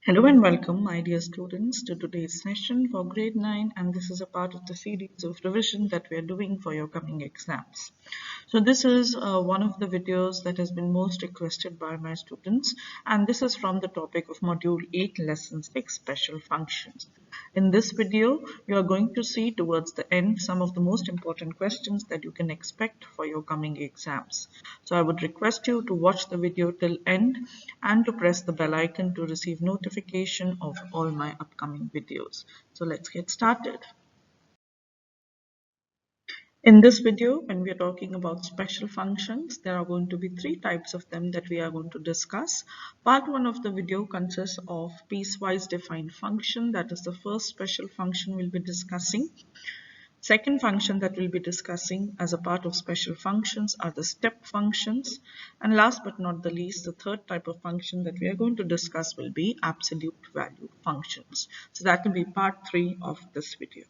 Hello and welcome, my dear students, to today's session for grade 9, and this is a part of the series of revision that we are doing for your coming exams. So this is one of the videos that has been most requested by my students, and this is from the topic of Module 8, Lesson 6, Special Functions. In this video, you are going to see towards the end some of the most important questions that you can expect for your coming exams. So I would request you to watch the video till end and to press the bell icon to receive notification of all my upcoming videos. So let's get started. In this video, when we are talking about special functions, there are going to be three types of them that we are going to discuss. Part 1 of the video consists of piecewise defined function. That is the first special function we'll be discussing. Second function that we'll be discussing as a part of special functions are the step functions. And last but not the least, the third type of function that we are going to discuss will be absolute value functions. So that will be part 3 of this video.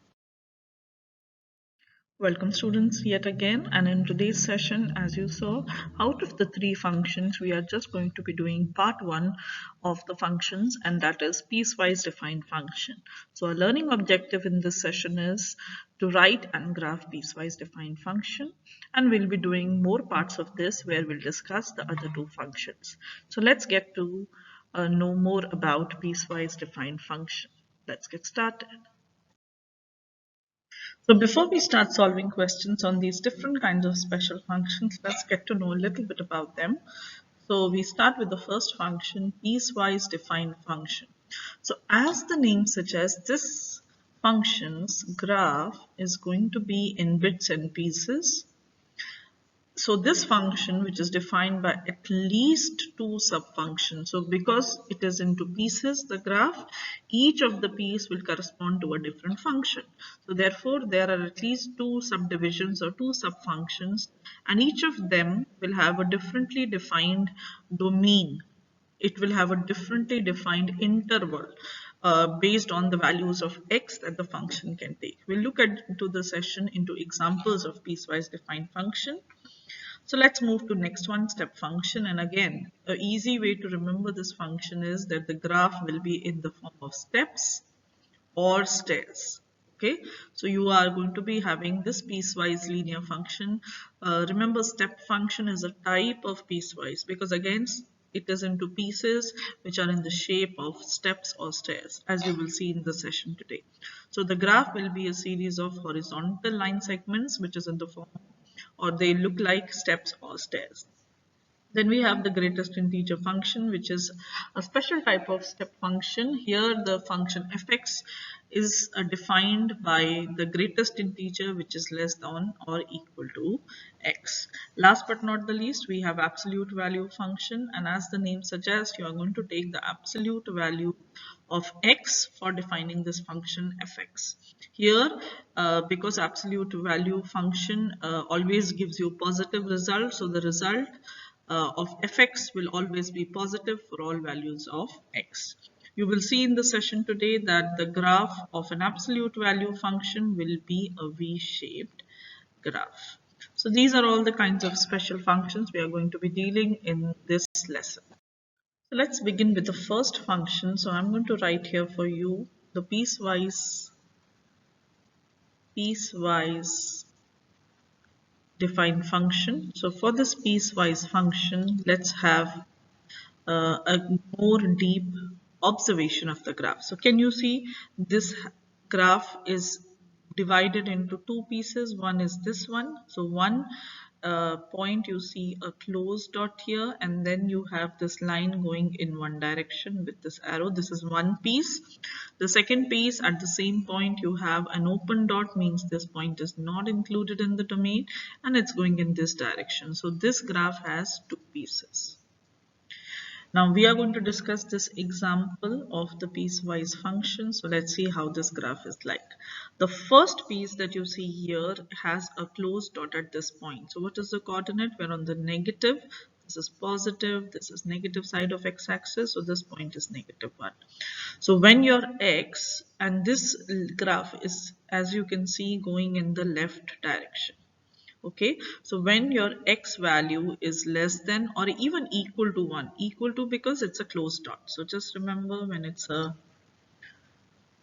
Welcome students yet again, and in today's session, as you saw, out of the three functions we are just going to be doing part 1 of the functions, and that is piecewise defined function. So our learning objective in this session is to write and graph piecewise defined function, and we'll be doing more parts of this where we'll discuss the other two functions. So let's get to know more about piecewise defined function. Let's get started. So before we start solving questions on these different kinds of special functions, let's get to know a little bit about them. So we start with the first function, piecewise defined function. So as the name suggests, this function's graph is going to be in bits and pieces. So this function, which is defined by at least two subfunctions, so because it is into pieces, the graph, each of the piece will correspond to a different function. So therefore, there are at least two subdivisions or two subfunctions, and each of them will have a differently defined domain. It will have a differently defined interval based on the values of x that the function can take. We'll look into the session into examples of piecewise defined function. So let's move to next one, step function. And again, an easy way to remember this function is that the graph will be in the form of steps or stairs. Okay, so you are going to be having this piecewise linear function. Remember, step function is a type of piecewise because again, it is into pieces which are in the shape of steps or stairs, as you will see in the session today. So the graph will be a series of horizontal line segments which is in the form, or they look like steps or stairs. Then we have the greatest integer function, which is a special type of step function. Here the function fx is defined by the greatest integer, which is less than or equal to x. Last but not the least, we have absolute value function, and as the name suggests, you are going to take the absolute value of x for defining this function fx. Here, because absolute value function always gives you positive result, so the result of fx will always be positive for all values of x. You will see in the session today that the graph of an absolute value function will be a V-shaped graph. So these are all the kinds of special functions we are going to be dealing in this lesson. So let's begin with the first function. So I'm going to write here for you the piecewise defined function. So for this piecewise function, let's have a more deep observation of the graph. So can you see this graph is divided into two pieces? One is this one. So one point you see a closed dot here, and then you have this line going in one direction with this arrow. This is one piece. The second piece, at the same point you have an open dot, means this point is not included in the domain and it's going in this direction. So this graph has two pieces. Now we are going to discuss this example of the piecewise function. So let's see how this graph is like. The first piece that you see here has a closed dot at this point. So what is the coordinate? We're on the negative. This is positive. This is negative side of x-axis. So this point is -1. So when your x, and this graph is, as you can see, going in the left direction. Okay, so when your x value is less than or even equal to 1, equal to because it's a closed dot. So just remember, when it's a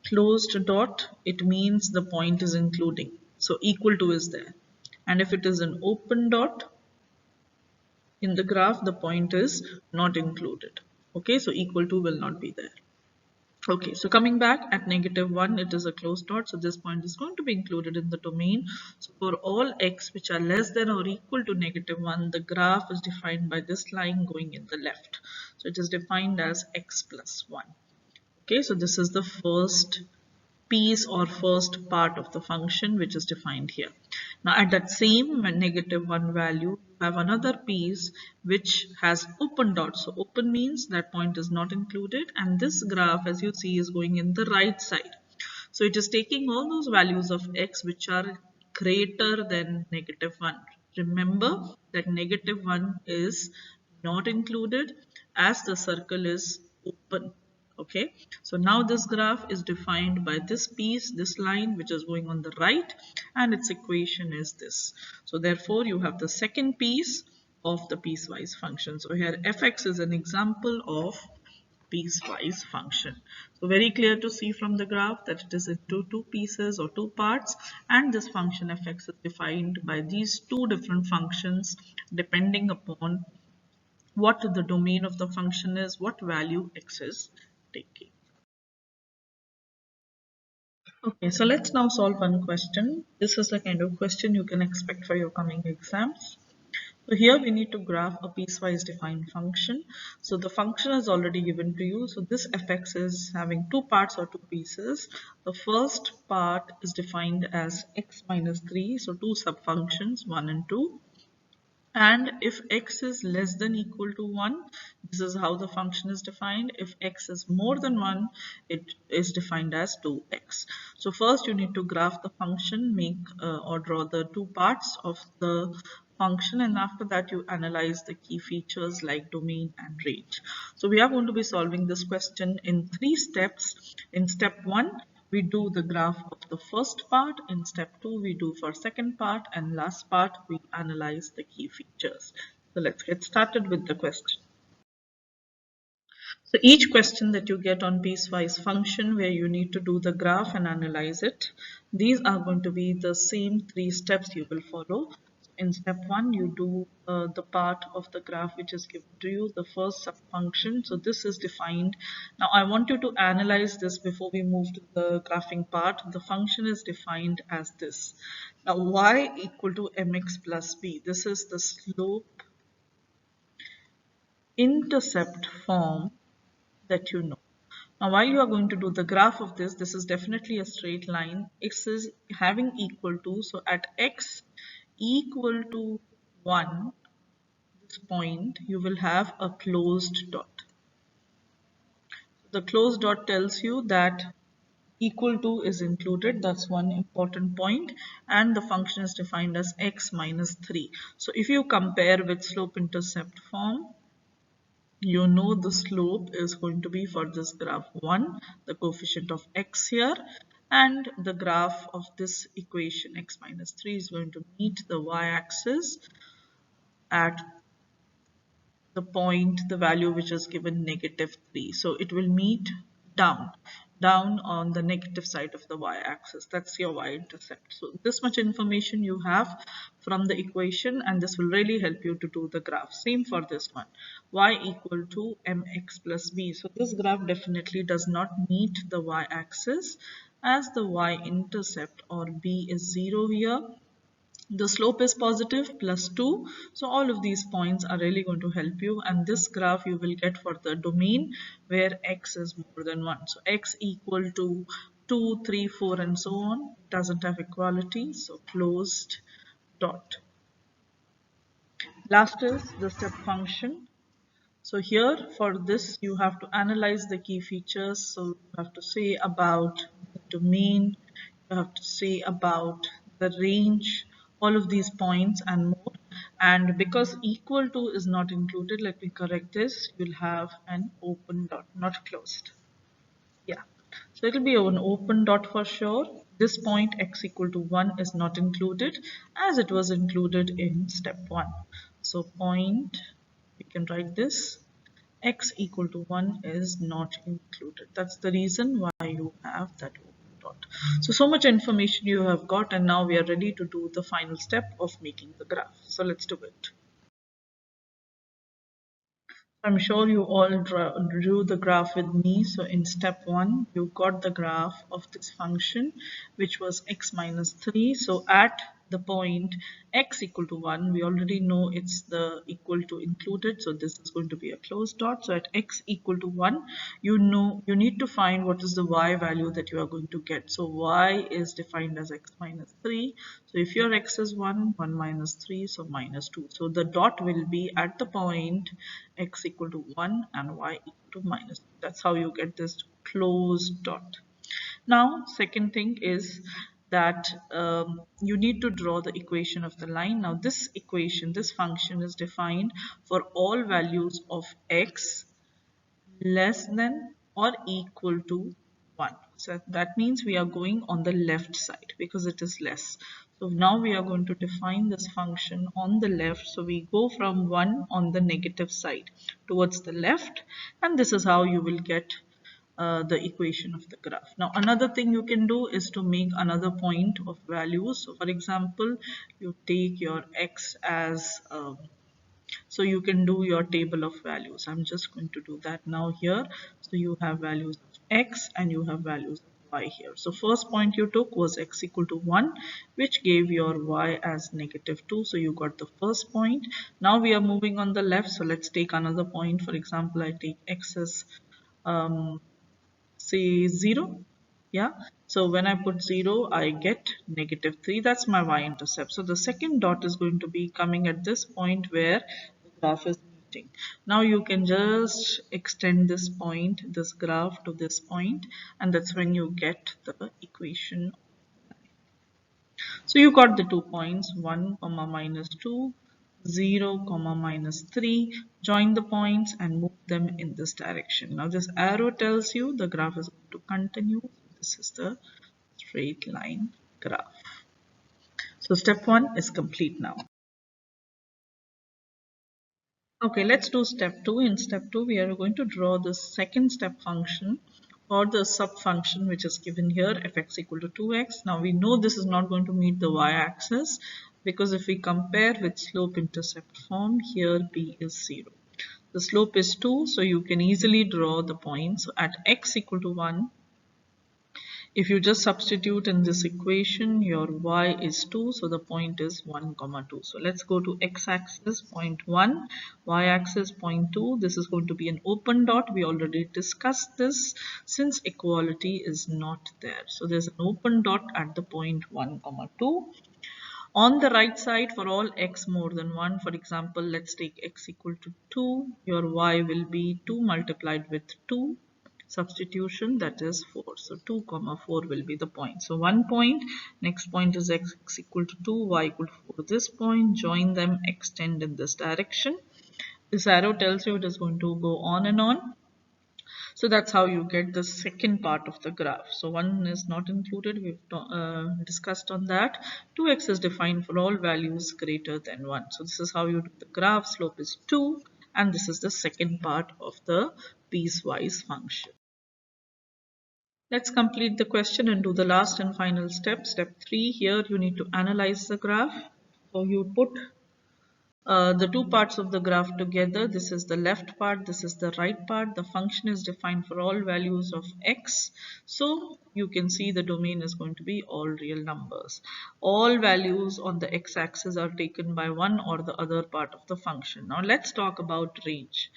closed dot, it means the point is including. So equal to is there. And if it is an open dot in the graph, the point is not included. Okay, so equal to will not be there. Okay, so coming back at -1, it is a closed dot, so this point is going to be included in the domain. So for all x which are less than or equal to -1, the graph is defined by this line going in the left. So it is defined as x plus 1. Okay, so this is the first piece or first part of the function which is defined here. Now at that same -1 value, you have another piece which has open dots. So open means that point is not included, and this graph, as you see, is going in the right side. So it is taking all those values of x which are greater than -1. Remember that -1 is not included as the circle is open. Okay, so now this graph is defined by this piece, this line which is going on the right, and its equation is this. So therefore you have the second piece of the piecewise function. So here fx is an example of piecewise function. So very clear to see from the graph that it is into two pieces or two parts, and this function fx is defined by these two different functions depending upon what the domain of the function is, what value x is taking. Okay, so let's now solve one question. This is the kind of question you can expect for your coming exams. So here we need to graph a piecewise defined function. So the function is already given to you. So this fx is having two parts or two pieces. The first part is defined as x minus 3. So two subfunctions, 1 and 2. And if x is less than equal to 1, this is how the function is defined. If x is more than 1, it is defined as 2x. So first you need to graph the function, make or draw the two parts of the function, and after that you analyze the key features like domain and range. So we are going to be solving this question in 3 steps. In step 1, we do the graph of the first part. In step 2, we do for second part, and last part we analyze the key features. So let's get started with the question. So each question that you get on piecewise function where you need to do the graph and analyze it, these are going to be the same 3 steps you will follow. In step 1, you do the part of the graph which is given to you, the first subfunction. So this is defined. Now I want you to analyze this before we move to the graphing part. The function is defined as this. Now y equal to mx plus b. This is the slope intercept form that you know. Now while you are going to do the graph of this, this is definitely a straight line. X is having equal to, so at x equal to 1, this point, you will have a closed dot. The closed dot tells you that equal to is included. That's one important point, and the function is defined as x minus 3. So if you compare with slope intercept form, you know the slope is going to be for this graph 1, the coefficient of x here, and the graph of this equation x minus 3 is going to meet the y-axis at the point, the value which is given -3. So it will meet down on the negative side of the y-axis. That's your y-intercept. So this much information you have from the equation, and this will really help you to do the graph. Same for this one, y equal to mx plus b. So this graph definitely does not meet the y-axis as the y-intercept or b is 0 here. The slope is positive +2. So all of these points are really going to help you, and this graph you will get for the domain where x is more than 1. So x equal to 2, 3, 4 and so on. It doesn't have equality, so closed dot. Last is the step function. So here for this you have to analyze the key features. So you have to say about the domain, you have to say about the range, all of these points and more. And because equal to is not included, let me correct this, you'll have an open dot, not closed. Yeah, so it will be an open dot for sure. this point x equal to 1 is not included as it was included in step 1. So point, we can write this, x equal to 1 is not included. That's the reason why you have that open dot. So much information you have got, and now we are ready to do the final step of making the graph. So let's do it. I'm sure you all drew the graph with me. So in step 1, you got the graph of this function, which was x minus 3. So at the point x equal to 1, we already know it's the equal to included. So this is going to be a closed dot. So at x equal to 1, you know you need to find what is the y value that you are going to get. So y is defined as x minus 3. So if your x is 1, 1 minus 3, so minus 2. So the dot will be at the point x equal to 1 and y equal to minus 2. That's how you get this closed dot. Now, second thing is that you need to draw the equation of the line. Now, this equation, this function is defined for all values of x less than or equal to 1. So that means we are going on the left side because it is less. So now we are going to define this function on the left. So we go from 1 on the negative side towards the left, and this is how you will get the equation of the graph. Now another thing you can do is to make another point of values. So for example, you take your x as so you can do your table of values. I'm just going to do that now here. So you have values of x and you have values of y here. So first point you took was x equal to 1, which gave your y as negative 2. So you got the first point. Now we are moving on the left. So let's take another point. For example, I take x as say 0. Yeah, so when I put 0, I get negative 3. That's my y-intercept. So the second dot is going to be coming at this point where the graph is meeting. Now you can just extend this point, this graph to this point, and that's when you get the equation. So you got the 2 points, 1 comma minus 2, 0 comma minus 3. Join the points and move them in this direction. Now this arrow tells you the graph is going to continue. This is the straight line graph. So step 1 is complete now. Okay, let's do step 2. In step 2, we are going to draw the second step function or the sub function which is given here, fx equal to 2x. Now we know this is not going to meet the y-axis because if we compare with slope-intercept form, here p is 0. The slope is 2, so you can easily draw the point. So at x equal to 1, if you just substitute in this equation, your y is 2, so the point is 1 comma 2. So let's go to x-axis, point 1, y-axis, point 2. This is going to be an open dot. We already discussed this since equality is not there. So there's an open dot at the point 1 comma 2. On the right side, for all x more than 1, for example, let's take x equal to 2. Your y will be 2 multiplied with 2. Substitution, that is 4. So 2 comma 4 will be the point. So 1 point, next point is x equal to 2, y equal to 4. This point, join them, extend in this direction. This arrow tells you it is going to go on and on. So that's how you get the second part of the graph. So 1 is not included, we've discussed on that. 2x is defined for all values greater than 1. So this is how you do the graph. Slope is 2, and this is the second part of the piecewise function. Let's complete the question and do the last and final step. Step 3, here you need to analyze the graph. So you put the two parts of the graph together. This is the left part, this is the right part. The function is defined for all values of x. So you can see the domain is going to be all real numbers. All values on the x-axis are taken by one or the other part of the function. Now let's talk about range.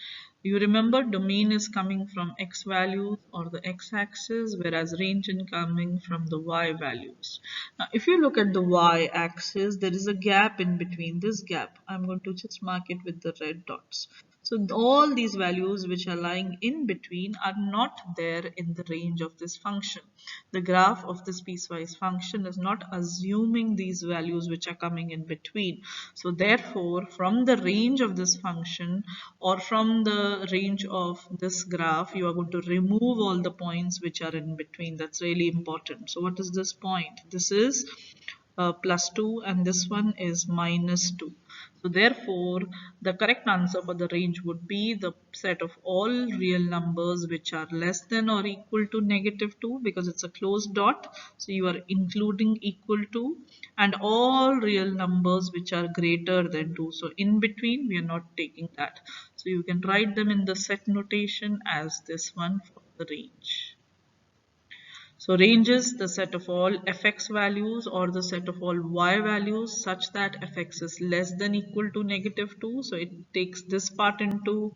You remember domain is coming from x values or the x-axis, whereas range is coming from the y values. Now if you look at the y-axis, there is a gap in between. This gap, I'm going to just mark it with the red dots. So all these values which are lying in between are not there in the range of this function. The graph of this piecewise function is not assuming these values which are coming in between. So therefore, from the range of this function or from the range of this graph, you are going to remove all the points which are in between. That's really important. So what is this point? This is plus 2 and this one is minus 2. So therefore, the correct answer for the range would be the set of all real numbers which are less than or equal to negative 2 because it's a closed dot. So you are including equal to, and all real numbers which are greater than 2. So in between, we are not taking that. So you can write them in the set notation as this one for the range. So range is the set of all fx values or the set of all y values such that fx is less than equal to negative 2. So it takes this part into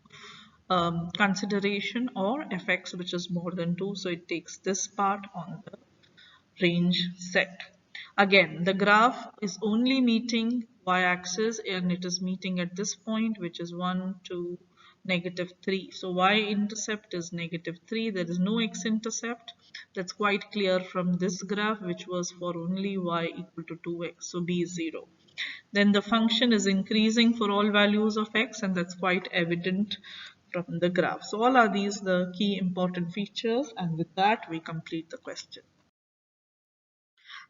consideration, or fx which is more than 2. So it takes this part on the range set. Again, the graph is only meeting y-axis and it is meeting at this point, which is 1, 2, negative 3. So y-intercept is negative 3. There is no x-intercept. That's quite clear from this graph, which was for only y equal to 2x. So b is 0. Then the function is increasing for all values of x, and that's quite evident from the graph. So all are these the key important features, and with that we complete the question.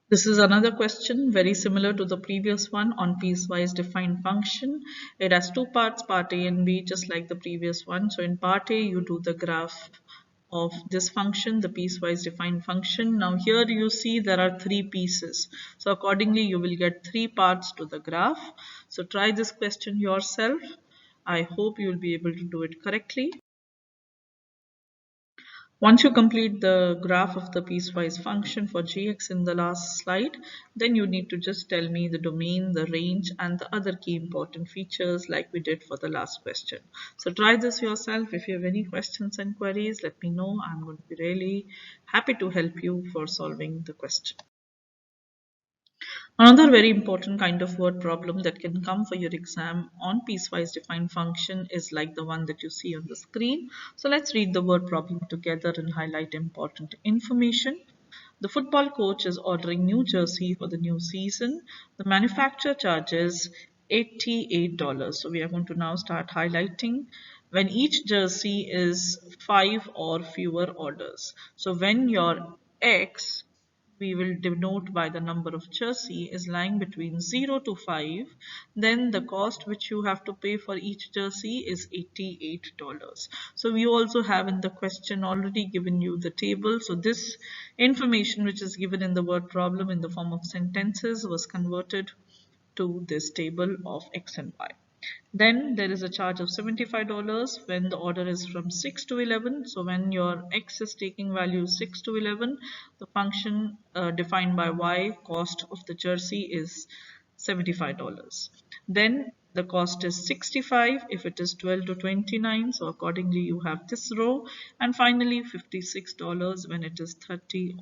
This is another question very similar to the previous one on piecewise defined function. It has two parts, part A and B, just like the previous one. So in part A, you do the graph of this function, the piecewise defined function. Now here you see there are three pieces. So accordingly, you will get three parts to the graph. So try this question yourself. I hope you will be able to do it correctly. Once you complete the graph of the piecewise function for gx in the last slide, then you need to just tell me the domain, the range, and the other key important features like we did for the last question. So try this yourself. If you have any questions and queries, let me know. I'm going to be really happy to help you for solving the question. Another very important kind of word problem that can come for your exam on piecewise defined function is like the one that you see on the screen. So let's read the word problem together and highlight important information. The football coach is ordering new jersey for the new season. The manufacturer charges $88. So we are going to now start highlighting when each jersey is 5 or fewer orders. So when your X we will denote by the number of jersey is lying between 0 to 5, then the cost which you have to pay for each jersey is $88. So we also have in the question already given you the table. So this information which is given in the word problem in the form of sentences was converted to this table of x and y. Then there is a charge of $75 when the order is from 6 to 11. So when your x is taking value 6 to 11, the function defined by y, cost of the jersey, is $75. Then the cost is 65 if it is 12 to 29. So accordingly you have this row. And finally $56 when it is 30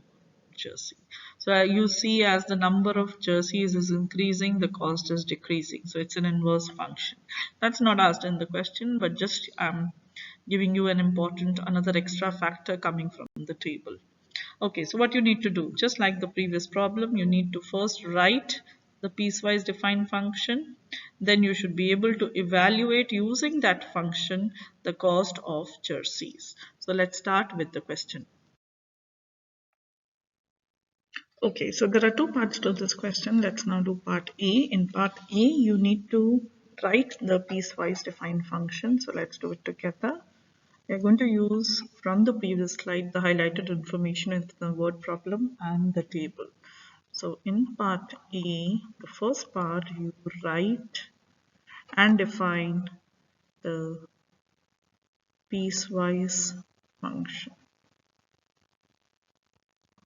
jersey. So you see as the number of jerseys is increasing, the cost is decreasing. So it's an inverse function. That's not asked in the question, but just I'm giving you an important another extra factor coming from the table. Okay, so what you need to do, just like the previous problem, you need to first write the piecewise defined function. Then you should be able to evaluate using that function the cost of jerseys. So let's start with the question. Okay, so there are two parts to this question. Let's now do part A. In part A, you need to write the piecewise defined function. So let's do it together. We're going to use from the previous slide the highlighted information in the word problem and the table. So in part A, the first part you write and define the piecewise function.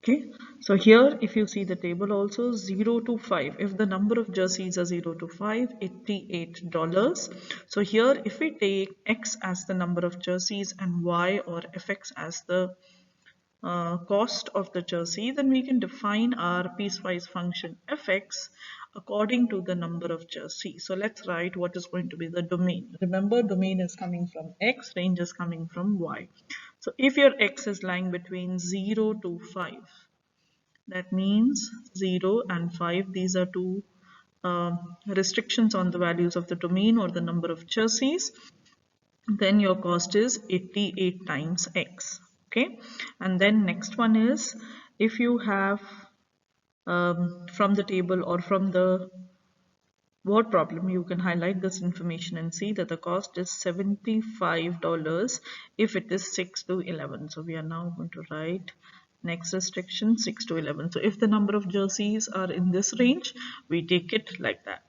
Okay, so here if you see the table also 0 to 5, if the number of jerseys are 0 to 5, $88. So here if we take x as the number of jerseys and y or fx as the cost of the jersey, then we can define our piecewise function fx according to the number of jerseys. So let's write what is going to be the domain. Remember, domain is coming from X, range is coming from Y. So if your X is lying between 0 to 5, that means 0 and 5, these are two restrictions on the values of the domain or the number of jerseys, then your cost is 88 times X. Okay, and then next one is, if you have from the table or from the word problem, you can highlight this information and see that the cost is $75 if it is 6 to 11. So we are now going to write next restriction 6 to 11. So if the number of jerseys are in this range, we take it like that.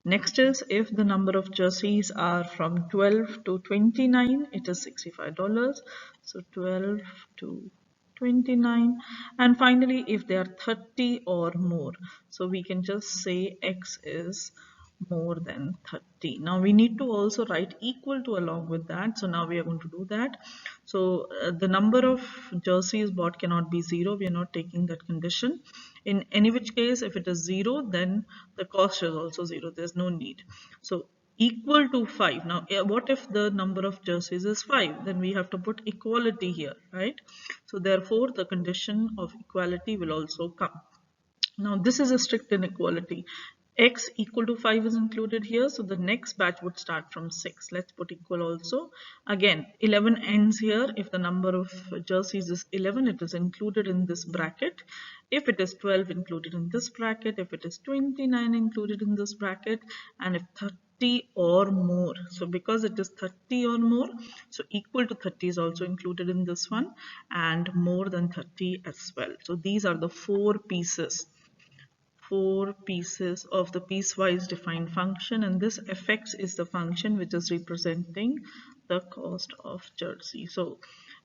Next is, if the number of jerseys are from 12 to 29, it is $65. So 12 to 29. And finally, if they are 30 or more, so we can just say X is more than 30. Now we need to also write equal to along with that. So now we are going to do that. So the number of jerseys bought cannot be 0. We are not taking that condition. In any which case, if it is 0, then the cost is also 0. There's no need. So equal to 5. Now what if the number of jerseys is 5? Then we have to put equality here, right? So therefore the condition of equality will also come. Now this is a strict inequality. X equal to 5 is included here, so the next batch would start from 6. Let's put equal also. Again, 11 ends here. If the number of jerseys is 11, it is included in this bracket. If it is 12, included in this bracket. If it is 29, included in this bracket. And if 30 or more, so because it is 30 or more, so equal to 30 is also included in this one, and more than 30 as well. So these are the four pieces of the piecewise defined function, and this fx is the function which is representing the cost of jersey. So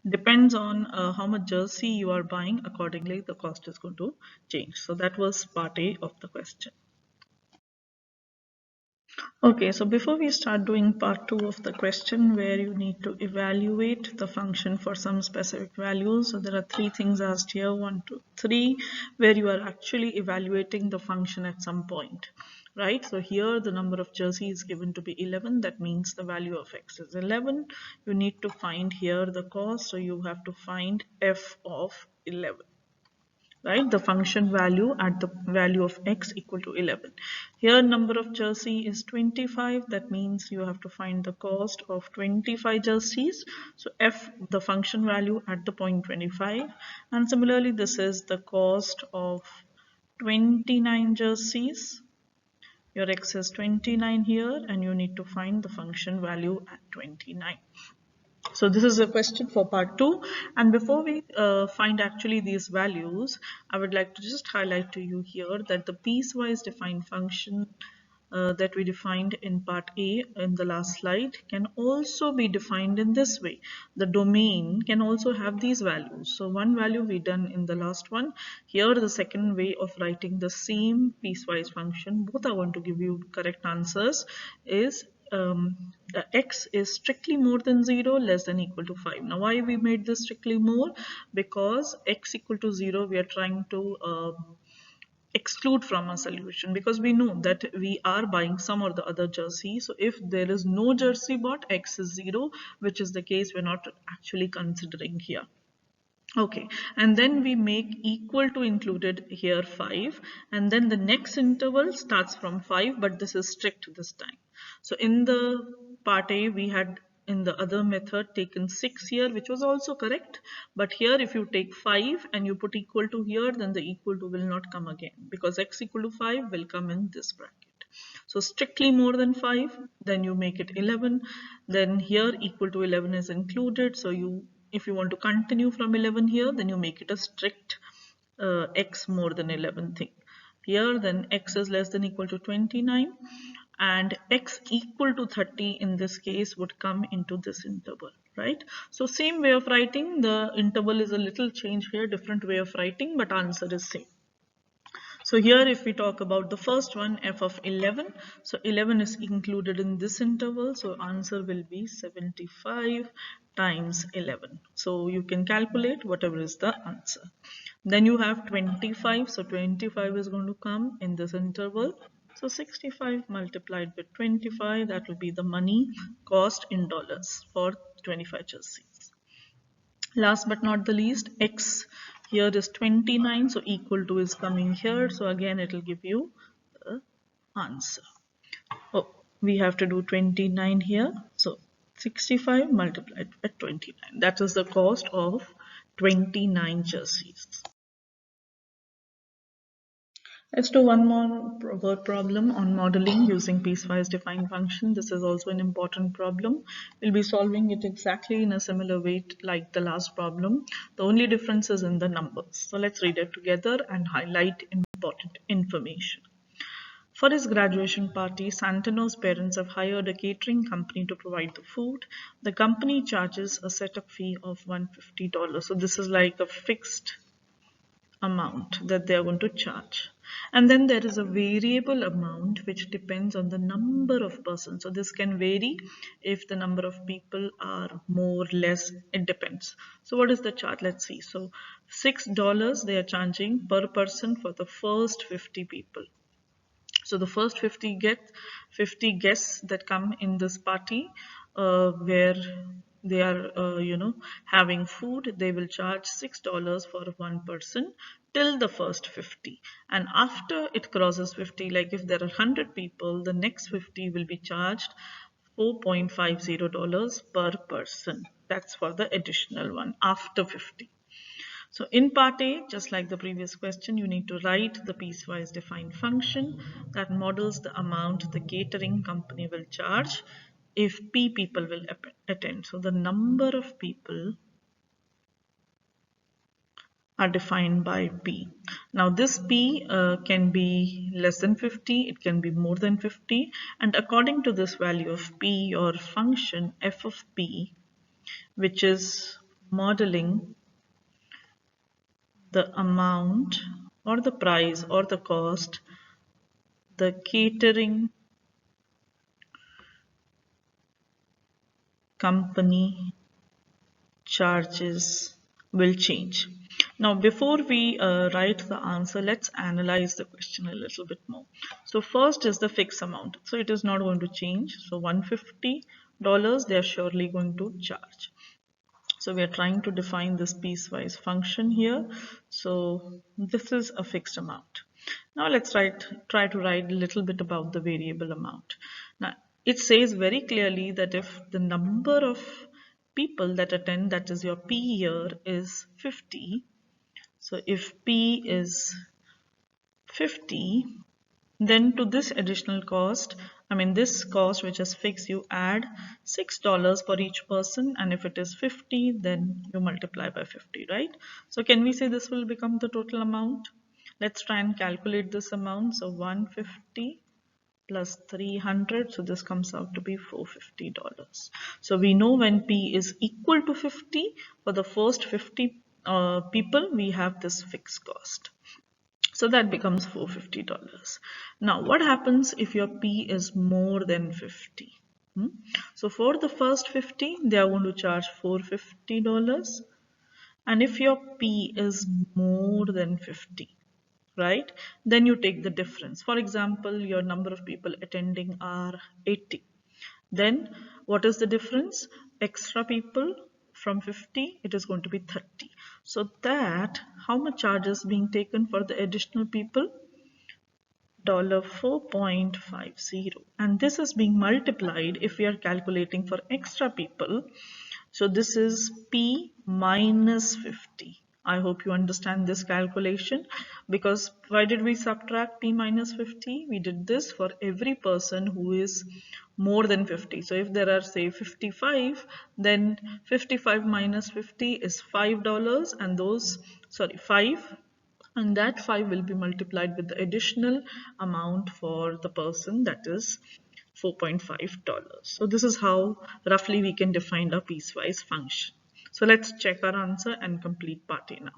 depends on how much jersey you are buying, accordingly the cost is going to change. So that was part A of the question. Okay, so before we start doing part 2 of the question, where you need to evaluate the function for some specific values. So there are three things asked here, 1, 2, 3, where you are actually evaluating the function at some point, right? So here the number of jersey is given to be 11. That means the value of X is 11. You need to find here the cost. So you have to find f of 11. Right, the function value at the value of X equal to 11. Here number of jersey is 25. That means you have to find the cost of 25 jerseys. So f, the function value at the point 25. And similarly, this is the cost of 29 jerseys. Your X is 29 here, and you need to find the function value at 29. So this is a question for part 2, and before we find actually these values, I would like to just highlight to you here that the piecewise defined function that we defined in part A in the last slide can also be defined in this way. The domain can also have these values. So one value we done in the last one. Here the second way of writing the same piecewise function, both are going to give you correct answers, is X is strictly more than 0, less than equal to 5. Now why we made this strictly more? Because X equal to 0 we are trying to exclude from our solution, because we know that we are buying some or the other jersey. So if there is no jersey bought, X is 0, which is the case we're not actually considering here. Okay, and then we make equal to included here 5, and then the next interval starts from 5, but this is strict this time. So in the part A, we had in the other method taken 6 here, which was also correct, but here if you take 5 and you put equal to here, then the equal to will not come again, because X equal to 5 will come in this bracket. So strictly more than 5, then you make it 11, then here equal to 11 is included, so you, if you want to continue from 11 here, then you make it a strict X more than 11 thing. Here then X is less than equal to 29, and X equal to 30 in this case would come into this interval, right? So same way of writing, the interval is a little change here, different way of writing, but answer is same. So here if we talk about the first one, f of 11, so 11 is included in this interval, so answer will be 75 times 11. So you can calculate whatever is the answer. Then you have 25, so 25 is going to come in this interval. So 65 multiplied with 25, that will be the money cost in dollars for 25 jerseys. Last but not the least, X here is 29, so equal to is coming here. So again, it will give you the answer. Oh, we have to do 29 here. So 65 multiplied with 29. That is the cost of 29 jerseys. Let's do one more word problem on modeling using piecewise defined function. This is also an important problem. We'll be solving it exactly in a similar way like the last problem. The only difference is in the numbers. So let's read it together and highlight important information. For his graduation party, Santano's parents have hired a catering company to provide the food. The company charges a setup fee of $150. So this is like a fixed amount that they are going to charge. And then there is a variable amount which depends on the number of persons. So this can vary if the number of people are more, less, it depends. So what is the charge? Let's see. So $6 they are charging per person for the first 50 people. So the first 50 guests that come in this party where they are having food, they will charge $6 for one person till the first 50, and after it crosses 50, like if there are 100 people, the next 50 will be charged $4.50 per person. That's for the additional one after 50. So in part A, just like the previous question, you need to write the piecewise defined function that models the amount the catering company will charge if P people will attend. So the number of people are defined by P. Now this P can be less than 50, it can be more than 50, and according to this value of P, your function f of P, which is modeling the amount or the price or the cost the catering company charges will change. Now before we write the answer, let's analyze the question a little bit more. So first is the fixed amount. So it is not going to change. So $150 they are surely going to charge. So we are trying to define this piecewise function here. So this is a fixed amount. Now let's try to write a little bit about the variable amount. Now it says very clearly that if the number of people that attend, that is your P here, is 50. So if P is 50, then to this additional cost, this cost which is fixed, you add $6 for each person, and if it is 50, then you multiply by 50, right? So can we say this will become the total amount? Let's try and calculate this amount. So 150 plus 300, so this comes out to be $450. So we know when P is equal to 50, for the first 50 people, we have this fixed cost. So that becomes $450. Now what happens if your P is more than 50? So for the first 50, they are going to charge $450. And if your P is more than 50, right, then you take the difference. For example, your number of people attending are 80. Then what is the difference? Extra people from 50, it is going to be 30. So that, how much charge is being taken for the additional people? $4.50, and this is being multiplied if we are calculating for extra people. So this is P minus 50. I hope you understand this calculation, because why did we subtract P minus 50? We did this for every person who is more than 50. So if there are, say, 55, then 55 minus 50 is $5, and those, sorry, 5, and that 5 will be multiplied with the additional amount for the person, that is $4.50. So this is how roughly we can define a piecewise function. So let's check our answer and complete part A now.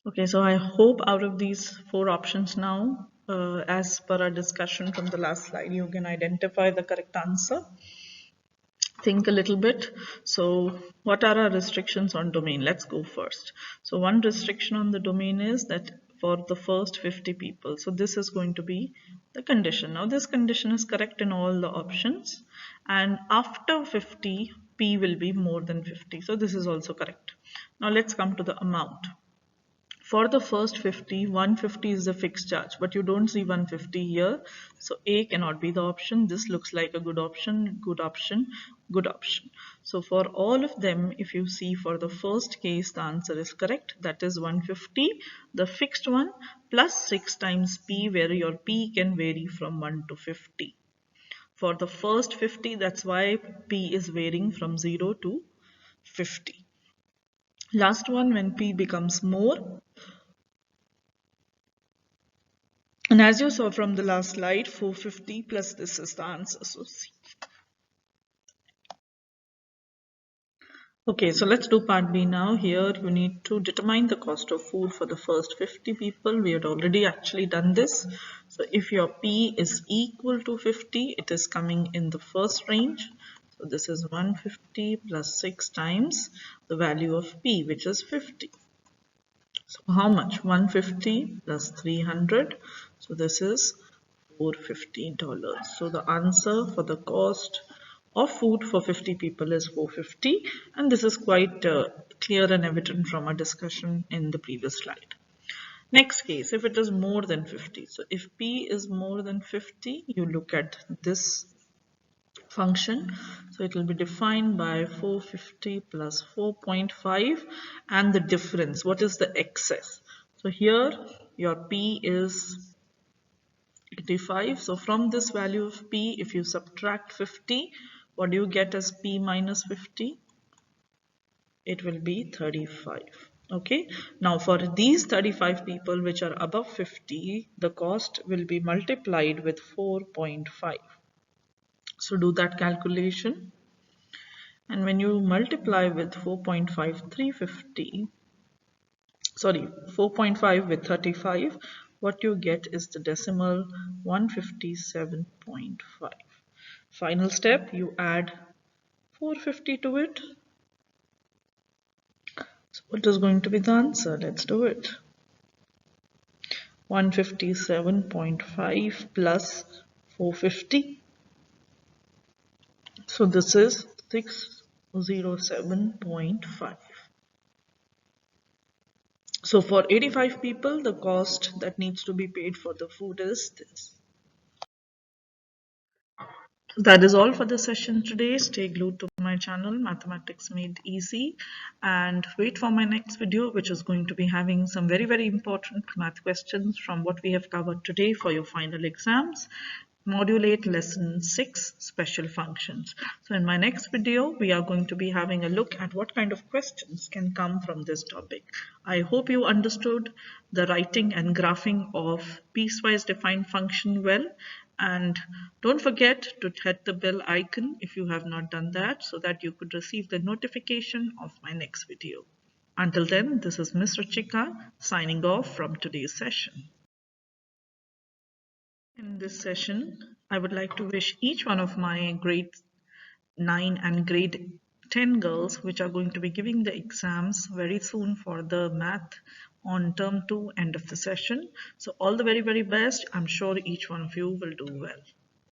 Okay, so I hope out of these 4 options now, as per our discussion from the last slide, you can identify the correct answer. Think a little bit. So what are our restrictions on domain? Let's go first. So one restriction on the domain is that for the first 50 people. So this is going to be the condition. Now this condition is correct in all the options, and after 50 P will be more than 50. So this is also correct. Now let's come to the amount. For the first 50, 150 is the fixed charge, but you don't see 150 here. So A cannot be the option. This looks like a good option, good option, good option. So for all of them, if you see for the first case, the answer is correct. That is 150, the fixed one, plus 6 times P, where your P can vary from 1 to 50. For the first 50, that's why P is varying from 0 to 50. Last one, when P becomes more, and as you saw from the last slide, 450 plus this is the answer. So C. Okay, so let's do part B now. Here you need to determine the cost of food for the first 50 people. We had already actually done this. So if your P is equal to 50, it is coming in the first range. So this is 150 plus 6 times the value of P, which is 50. So how much? 150 plus 300. So this is $450. So the answer for the cost of food for 50 people is 450, and this is quite clear and evident from our discussion in the previous slide. Next case, if it is more than 50. So if P is more than 50, you look at this function. So it will be defined by 450 plus 4.5 and the difference. What is the excess? So here your P is 85. So from this value of P, if you subtract 50, what do you get as P minus 50? It will be 35. Okay, now for these 35 people which are above 50, the cost will be multiplied with 4.5. So do that calculation, and when you multiply with 4.5, 350, sorry, 4.5 with 35, what you get is the decimal 157.5. Final step, you add 450 to it. So what is going to be the answer? Let's do it. 157.5 plus 450. So this is 607.5. So for 85 people, the cost that needs to be paid for the food is this. That is all for the session today. Stay glued to my channel, Mathematics Made Easy, and wait for my next video, which is going to be having some very important math questions from what we have covered today for your final exams. Module 8, Lesson 6, Special Functions. So in my next video, we are going to be having a look at what kind of questions can come from this topic. I hope you understood the writing and graphing of piecewise defined function well. And don't forget to hit the bell icon if you have not done that, so that you could receive the notification of my next video. Until then, this is Ms. Ruchika signing off from today's session. In this session, I would like to wish each one of my grade 9 and grade 10 girls, which are going to be giving the exams very soon for the math on term 2 end of the session. So all the very best. I'm sure each one of you will do well.